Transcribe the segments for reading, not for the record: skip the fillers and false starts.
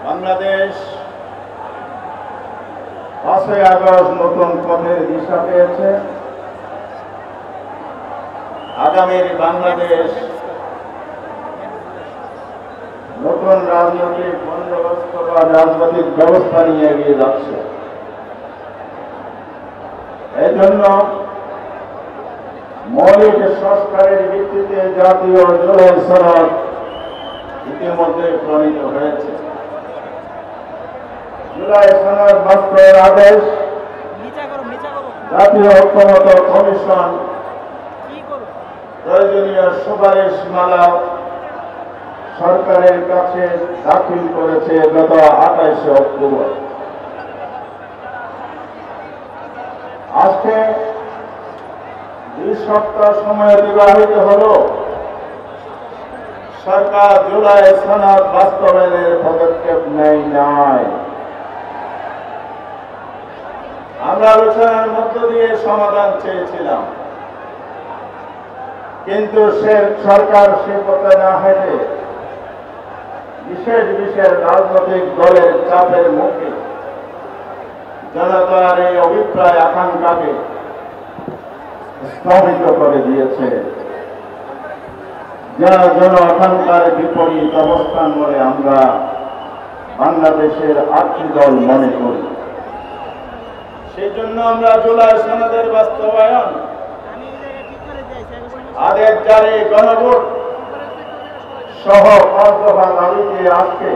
Bangladesh 5ই August নতুন পথের দিশা পেয়েছে। আগামীর বাংলাদেশ নতুন রাজনৈতিক বন্দোবস্ত বা রাজনৈতিক ব্যবস্থা নিয়ে এগিয়ে যাচ্ছে। এই জন্য মৌলিক সংস্কারের ভিত্তিতে জাতীয় জুলাই সনদ ইতিমধ্যে প্রণীত হয়েছে। জুলাই সনদ বাস্তবায়নের আদেশ জাতীয় ঐক্যমত্য কমিশন প্রয়োজনীয় সুপারিশমালা সরকারের কাছে দাখিল করেছে গত 28 অক্টোবর। আজকে 2 সপ্তাহ সময় অতিবাহিত হল সরকার জুলাই সনদ বাস্তবায়নের পদক্ষেপ নেয় নাই। আমরা আলোচনার মধ্য দিয়ে সমাধান চেয়েছিলাম, কিন্তু সরকার সে পথে না হেঁটে বিশেষ বিশেষ রাজনৈতিক দলের চাপের মুখে জনতার এই অভিপ্রায় আকাঙ্ক্ষাকে স্থগিত করে দিয়েছে, যা জন আকাঙ্ক্ষার বিপরীত অবস্থান বলে আমরা বাংলাদেশের 8টি দল মনে করি। সেই জন্য আমরা জুলাই সনদের বাস্তবায়ন, আদেশ জারি, গণভোট সহ 5 দফা দাবিতে আজকে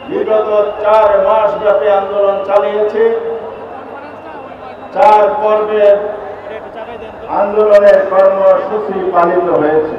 বিগত 4 মাস ব্যাপী আন্দোলন চালিয়েছে। 4 পর্বের আন্দোলনের কর্মসূচি পালিত হয়েছে।